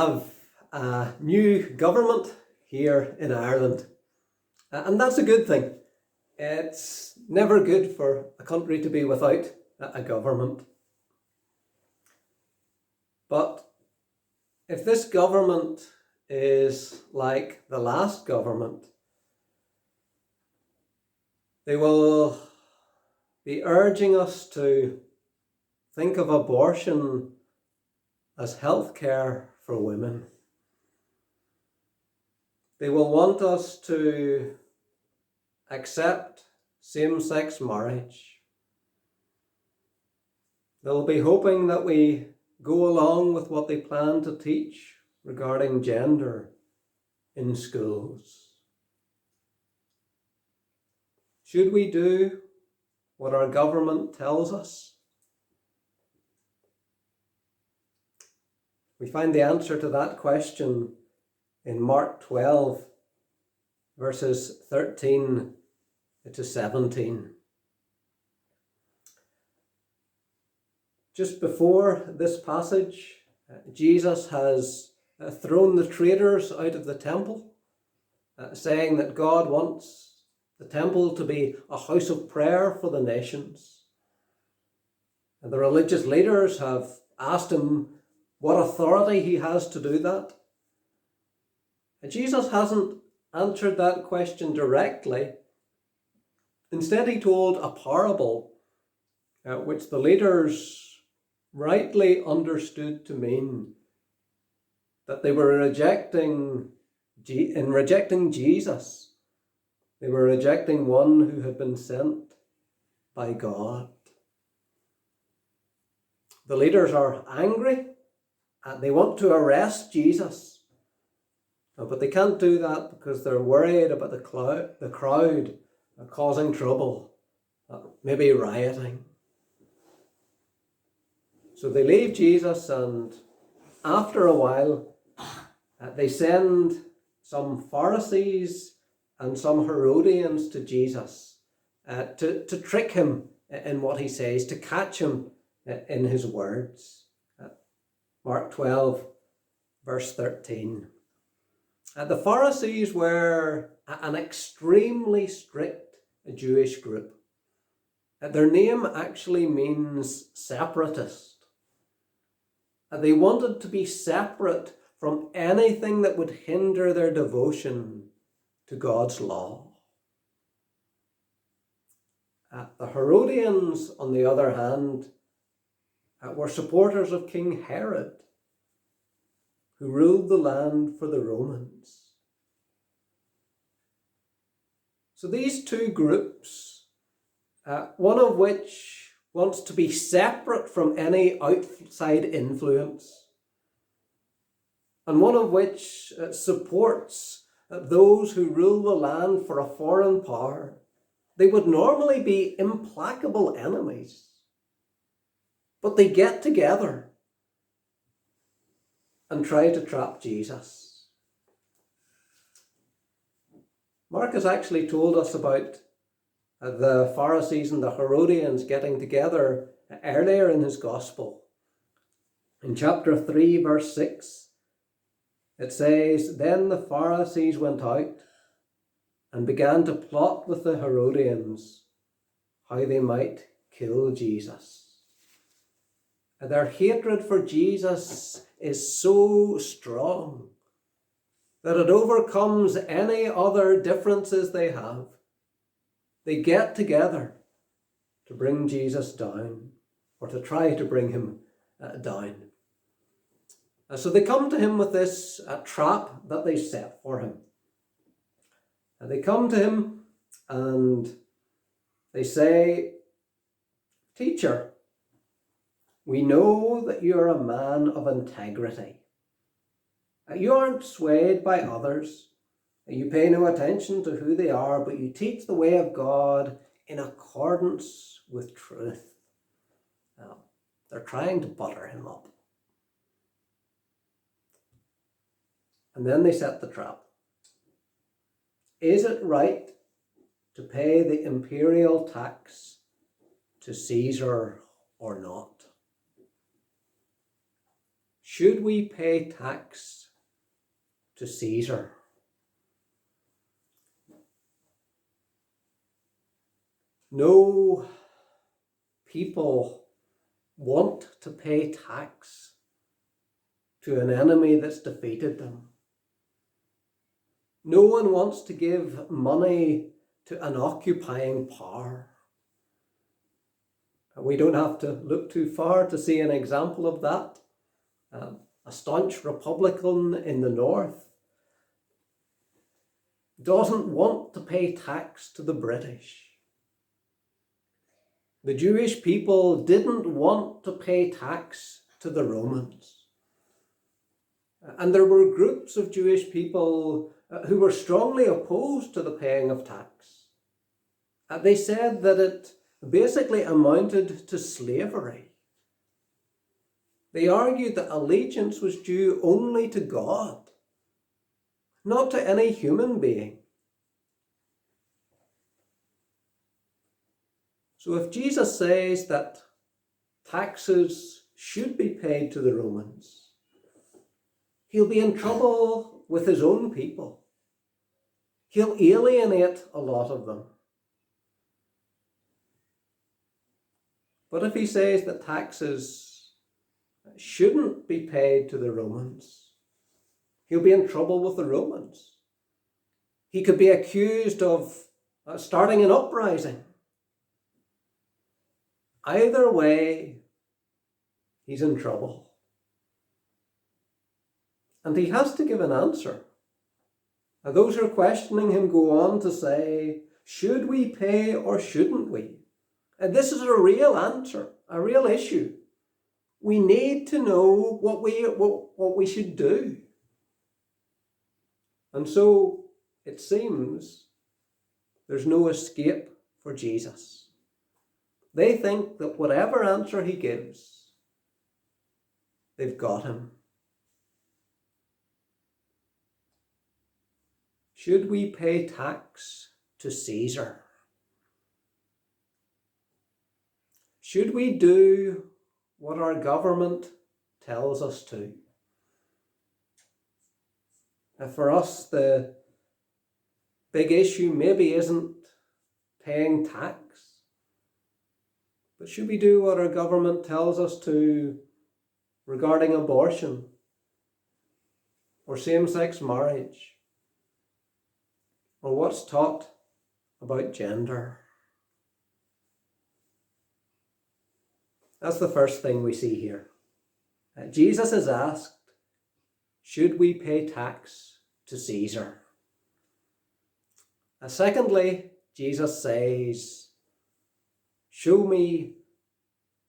have a new government here in Ireland, and that's a good thing. It's never good for a country to be without a government. But if this government is like the last government, they will be urging us to think of abortion as healthcare for women. They will want us to accept same-sex marriage. They'll be hoping that we go along with what they plan to teach regarding gender in schools. Should we do what our government tells us? We find the answer to that question in Mark 12, verses 13 to 17. Just before this passage, Jesus has thrown the traders out of the temple, saying that God wants the temple to be a house of prayer for the nations. And the religious leaders have asked him what authority he has to do that. And Jesus hasn't answered that question directly. Instead, he told a parable, which the leaders rightly understood to mean that they were rejecting Jesus. They were rejecting one who had been sent by God. The leaders are angry and they want to arrest Jesus. But they can't do that because they're worried about the crowd causing trouble, maybe rioting. So they leave Jesus, and after a while, they send some Pharisees and some Herodians to Jesus to trick him in what he says, to catch him in his words. Mark 12, verse 13. The Pharisees were an extremely strict Jewish group. Their name actually means separatist. They wanted to be separate from anything that would hinder their devotion to God's law. The Herodians, on the other hand, were supporters of King Herod, who ruled the land for the Romans. So these two groups, one of which wants to be separate from any outside influence, and one of which supports those who rule the land for a foreign power, they would normally be implacable enemies. But they get together and try to trap Jesus. Mark has actually told us about the Pharisees and the Herodians getting together earlier in his gospel. In chapter 3, verse 6, it says, "Then the Pharisees went out and began to plot with the Herodians how they might kill Jesus." And their hatred for Jesus is so strong that it overcomes any other differences they have. They get together to bring Jesus down, or to try to bring him down. So they come to him with this trap that they set for him. And they come to him and they say, "Teacher, we know that you're a man of integrity. You aren't swayed by others. You pay no attention to who they are, but you teach the way of God in accordance with truth." Now, they're trying to butter him up. And then they set the trap. Is it right to pay the imperial tax to Caesar or not? should we pay tax to Caesar? No people want to pay tax to an enemy that's defeated them. No one wants to give money to an occupying power. We don't have to look too far to see an example of that. A staunch Republican in the north doesn't want to pay tax to the British. The Jewish people didn't want to pay tax to the Romans. And there were groups of Jewish people who were strongly opposed to the paying of tax. They said that it basically amounted to slavery. They argued that allegiance was due only to God, not to any human being. So if Jesus says that taxes should be paid to the Romans, he'll be in trouble with his own people. He'll alienate a lot of them. But if he says that taxes shouldn't be paid to the Romans, he'll be in trouble with the Romans. He could be accused of starting an uprising. Either way, he's in trouble. And he has to give an answer. And those who are questioning him go on to say, should we pay or shouldn't we? And this is a real answer, a real issue. We need to know what we should do. And so it seems there's no escape for Jesus. They think that whatever answer he gives, they've got him. Should we pay tax to Caesar? Should we do what our government tells us to? For us, the big issue maybe isn't paying tax, but should we do what our government tells us to regarding abortion or same-sex marriage or what's taught about gender? That's the first thing we see here. Jesus is asked, should we pay tax to Caesar? Secondly, Jesus says, show me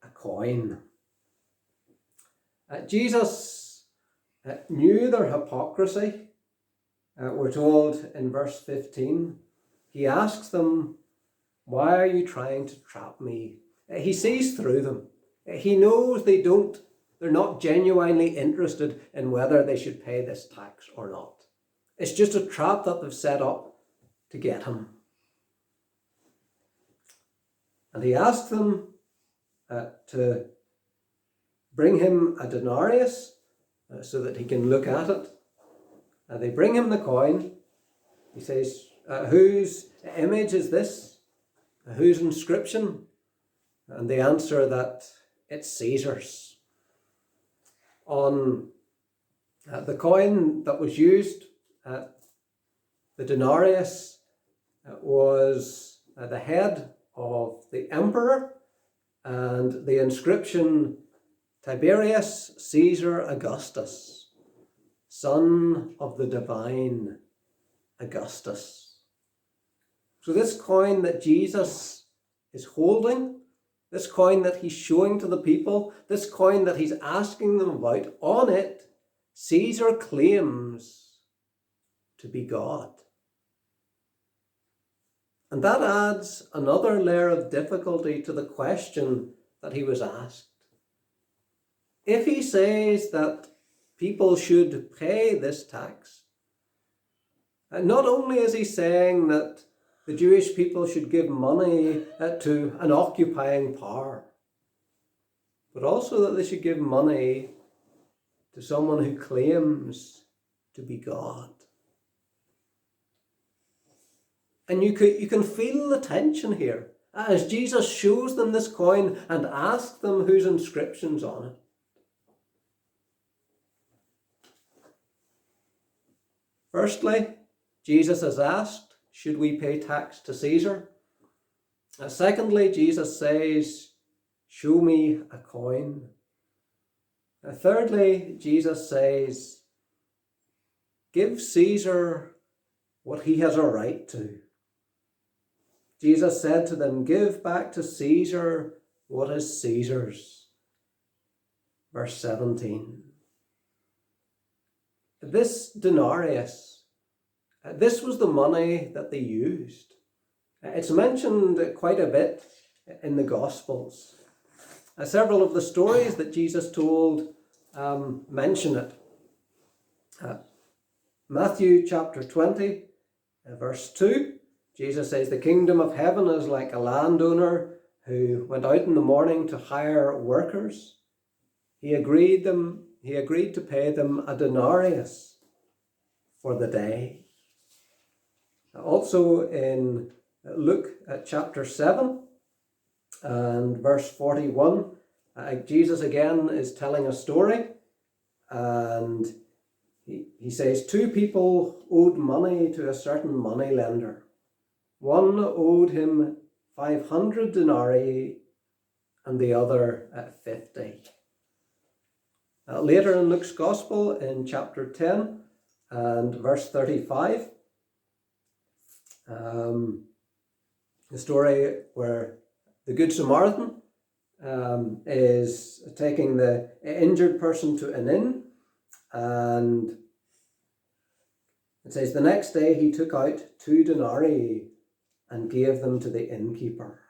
a coin. Jesus knew their hypocrisy. We're told in verse 15, he asks them, why are you trying to trap me? He sees through them. He knows they're not genuinely interested in whether they should pay this tax or not. It's just a trap that they've set up to get him. And he asks them to bring him a denarius so that he can look at it. They bring him the coin. He says, whose image is this? Whose inscription? And they answer that it's Caesar's. On the coin that was used, the denarius was the head of the emperor, and the inscription, Tiberius Caesar Augustus, son of the divine Augustus. So this coin that Jesus is holding, this coin that he's showing to the people, this coin that he's asking them about, on it, Caesar claims to be God. And that adds another layer of difficulty to the question that he was asked. If he says that people should pay this tax, and not only is he saying that the Jewish people should give money to an occupying power, but also that they should give money to someone who claims to be God. And you can feel the tension here as Jesus shows them this coin and asks them whose inscription's on it. Firstly, Jesus is asked, should we pay tax to Caesar? Secondly, Jesus says, show me a coin. Thirdly, Jesus says, give Caesar what he has a right to. Jesus said to them, give back to Caesar what is Caesar's. Verse 17. This denarius, this was the money that they used. It's mentioned quite a bit in the Gospels. Several of the stories that Jesus told mention it. Matthew chapter 20, verse 2, Jesus says, the kingdom of heaven is like a landowner who went out in the morning to hire workers. He agreed to pay them a denarius for the day. Also in Luke chapter 7 and verse 41, Jesus again is telling a story, and he says 2 people owed money to a certain money lender. One owed him 500 denarii and the other 50. Later in Luke's Gospel, in chapter 10 and verse 35, the story where the Good Samaritan is taking the injured person to an inn, and it says the next day he took out 2 denarii and gave them to the innkeeper.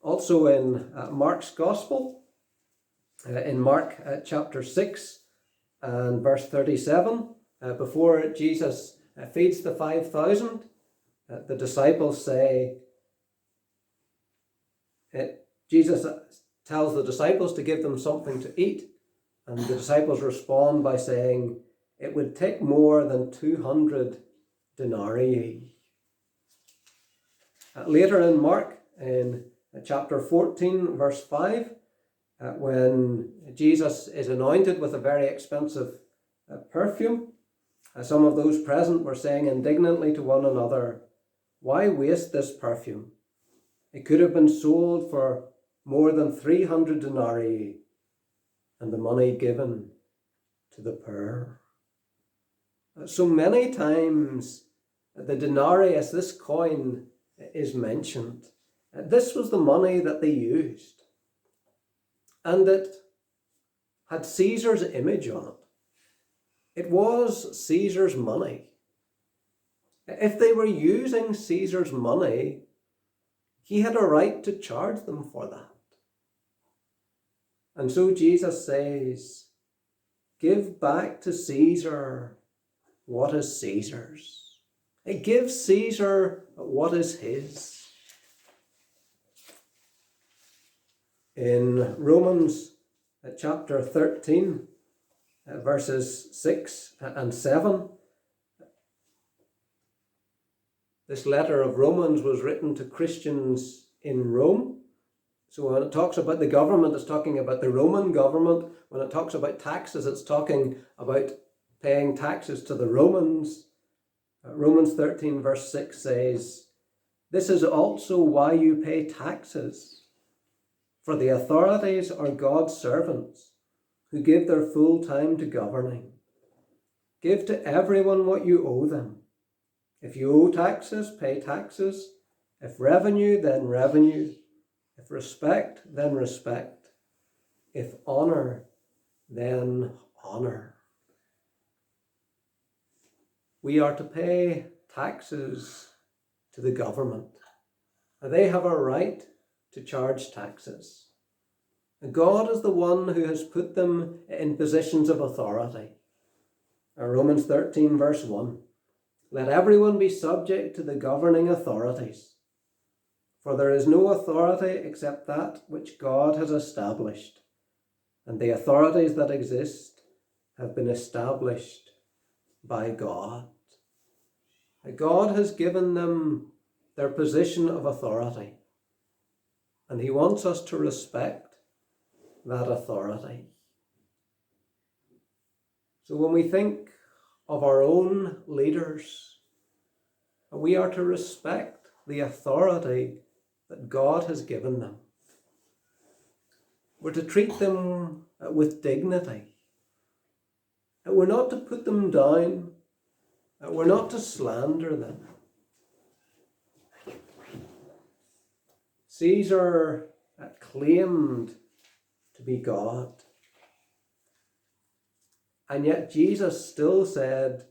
Also in Mark's Gospel, in Mark chapter 6 and verse 37, before Jesus feeds the 5,000, the disciples say, Jesus tells the disciples to give them something to eat, and the disciples respond by saying, it would take more than 200 denarii. Later in Mark, in chapter 14, verse 5, when Jesus is anointed with a very expensive perfume, some of those present were saying indignantly to one another, why waste this perfume? It could have been sold for more than 300 denarii and the money given to the poor. So many times the denarius, this coin, is mentioned. This was the money that they used, and it had Caesar's image on it. It was Caesar's money. If they were using Caesar's money, he had a right to charge them for that. And so Jesus says, give back to Caesar what is Caesar's. Give Caesar what is his. In Romans chapter 13, verses 6 and 7, this letter of Romans was written to Christians in Rome. So when it talks about the government, it's talking about the Roman government. When it talks about taxes, it's talking about paying taxes to the Romans. Romans 13 verse 6 says, this is also why you pay taxes, for the authorities are God's servants who give their full time to governing. Give to everyone what you owe them. If you owe taxes, pay taxes. If revenue, then revenue. If respect, then respect. If honor, then honor. We are to pay taxes to the government. They have a right to charge taxes. God is the one who has put them in positions of authority. Romans 13 verse 1. Let everyone be subject to the governing authorities, for there is no authority except that which God has established, and the authorities that exist have been established by God. God has given them their position of authority, and he wants us to respect that authority. So when we think of our own leaders, we are to respect the authority that God has given them. We're to treat them with dignity. We're not to put them down. We're not to slander them. Caesar claimed to be God. And yet Jesus still said,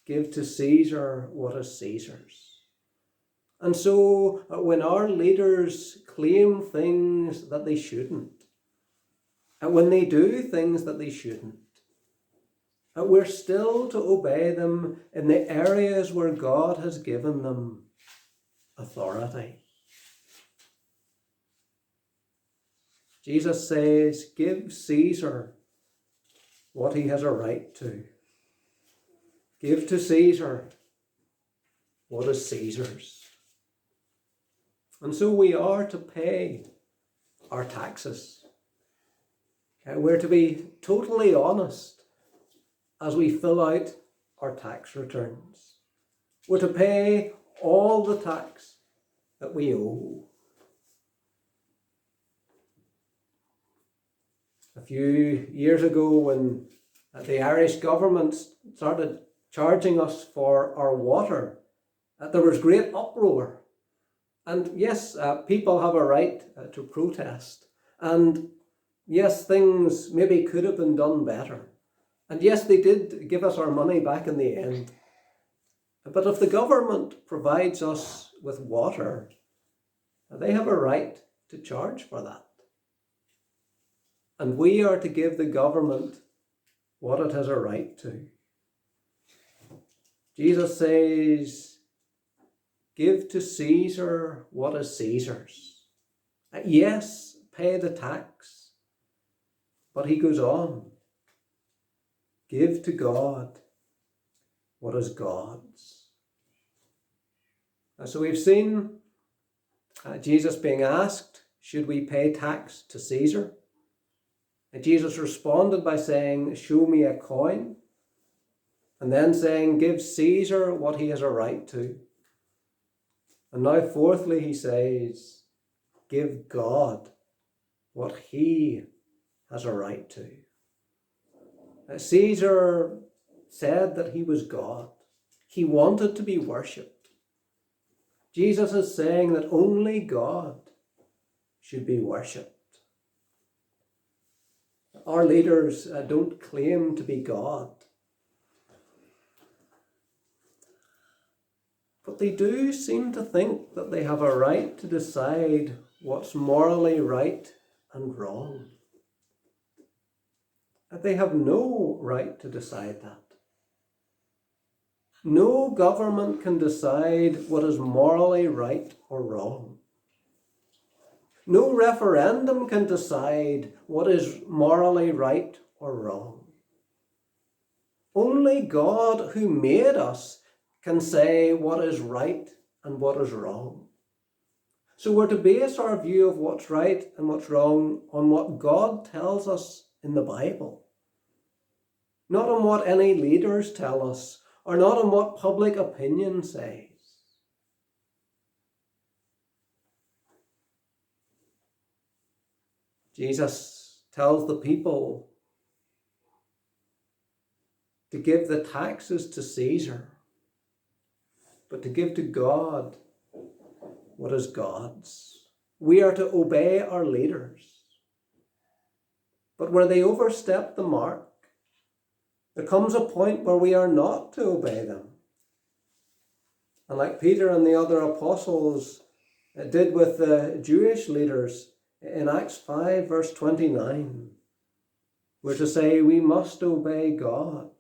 give to Caesar what is Caesar's. And so when our leaders claim things that they shouldn't, and when they do things that they shouldn't, we're still to obey them in the areas where God has given them authority. Jesus says, give Caesar what he has a right to. Give to Caesar what is Caesar's. And so we are to pay our taxes. We're to be totally honest as we fill out our tax returns. We're to pay all the tax that we owe. A few years ago, when the Irish government started charging us for our water, there was great uproar. And yes, people have a right to protest. And yes, things maybe could have been done better. And yes, they did give us our money back in the end. But if the government provides us with water, they have a right to charge for that. And we are to give the government what it has a right to. Jesus says, give to Caesar what is Caesar's. Yes, pay the tax. But he goes on, give to God what is God's. So we've seen Jesus being asked, should we pay tax to Caesar? And Jesus responded by saying, show me a coin. And then saying, give Caesar what he has a right to. And now fourthly, he says, give God what he has a right to. Caesar said that he was God. He wanted to be worshipped. Jesus is saying that only God should be worshipped. Our leaders don't claim to be God. But they do seem to think that they have a right to decide what's morally right and wrong. And they have no right to decide that. No government can decide what is morally right or wrong. No referendum can decide what is morally right or wrong. Only God, who made us, can say what is right and what is wrong. So we're to base our view of what's right and what's wrong on what God tells us in the Bible. Not on what any leaders tell us, or not on what public opinion says. Jesus tells the people to give the taxes to Caesar, but to give to God what is God's. We are to obey our leaders. But where they overstep the mark, there comes a point where we are not to obey them. And like Peter and the other apostles did with the Jewish leaders in Acts 5 verse 29, we're to say we must obey God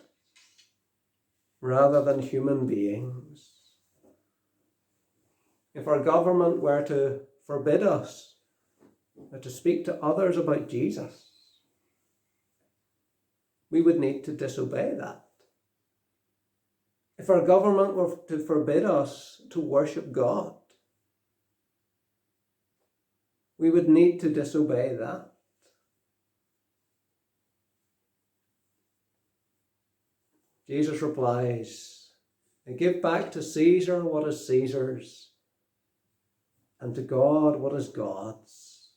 rather than human beings. If our government were to forbid us to speak to others about Jesus, we would need to disobey that. If our government were to forbid us to worship God, we would need to disobey that. Jesus replies, "Give back to Caesar what is Caesar's, and to God what is God's."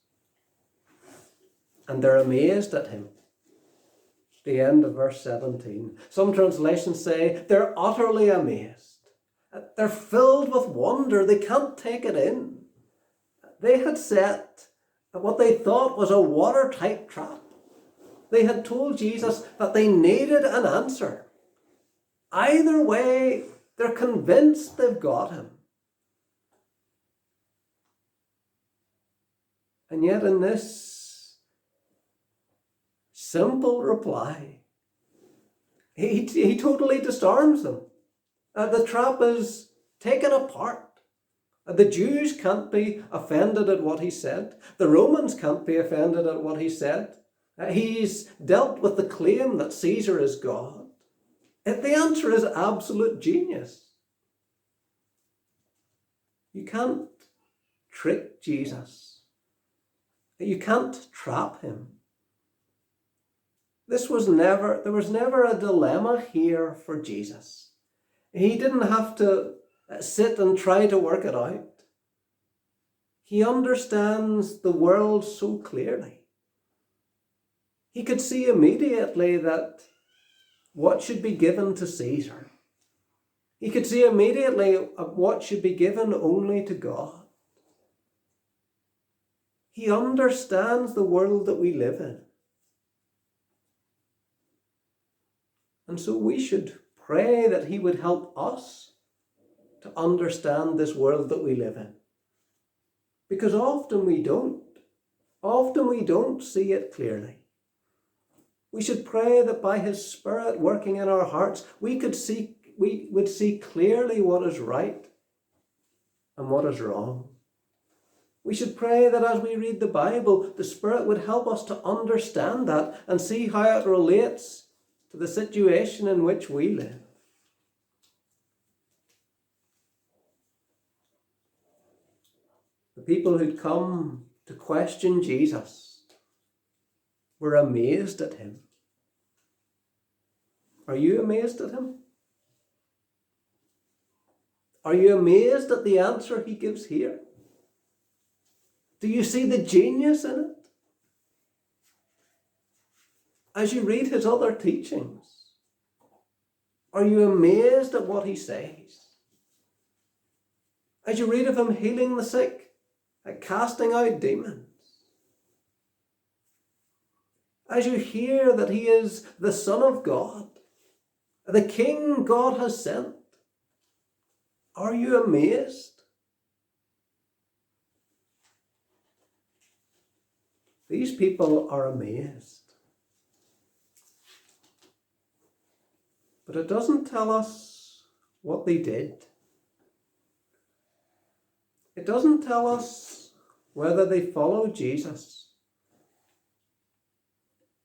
And they're amazed at him. The end of verse 17. Some translations say they're utterly amazed. They're filled with wonder. They can't take it in. They had set what they thought was a watertight trap. They had told Jesus that they needed an answer. Either way, they're convinced they've got him. And yet in this simple reply, he totally disarms them. The trap is taken apart. The Jews can't be offended at what he said. The Romans can't be offended at what he said. He's dealt with the claim that Caesar is God. The answer is absolute genius. You can't trick Jesus. You can't trap him. There was never a dilemma here for Jesus. He didn't have to sit and try to work it out. He understands the world so clearly. He could see immediately that what should be given to Caesar. He could see immediately what should be given only to God. He understands the world that we live in. And so we should pray that he would help us to understand this world that we live in. Because often we don't. Often we don't see it clearly. We should pray that by his Spirit working in our hearts, we would see clearly what is right and what is wrong. We should pray that as we read the Bible, the Spirit would help us to understand that and see how it relates to the situation in which we live. The people who'd come to question Jesus were amazed at him. Are you amazed at him? Are you amazed at the answer he gives here? Do you see the genius in it? As you read his other teachings, are you amazed at what he says? As you read of him healing the sick, casting out demons, as you hear that he is the Son of God, the King God has sent, are you amazed? These people are amazed. But it doesn't tell us what they did. It doesn't tell us whether they followed Jesus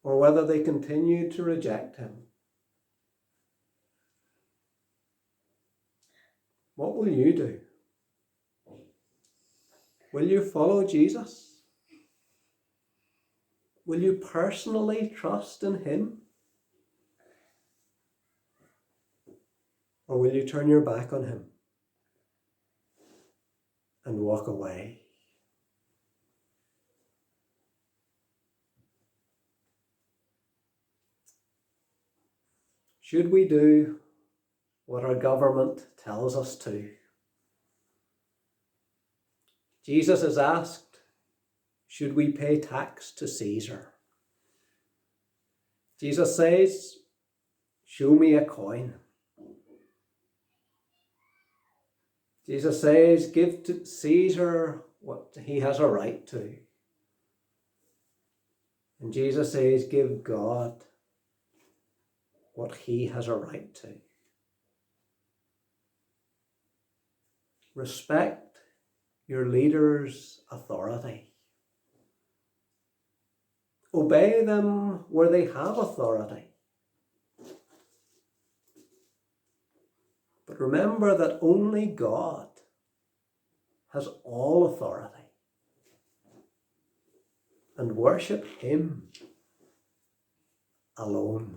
or whether they continued to reject him. What will you do? Will you follow Jesus? Will you personally trust in him? Or will you turn your back on him and walk away? Should we do what our government tells us to? Jesus is asked, should we pay tax to Caesar? Jesus says, show me a coin. Jesus says, give to Caesar what he has a right to. And Jesus says, give God what he has a right to. Respect your leader's authority. Obey them where they have authority. But remember that only God has all authority, and worship him alone.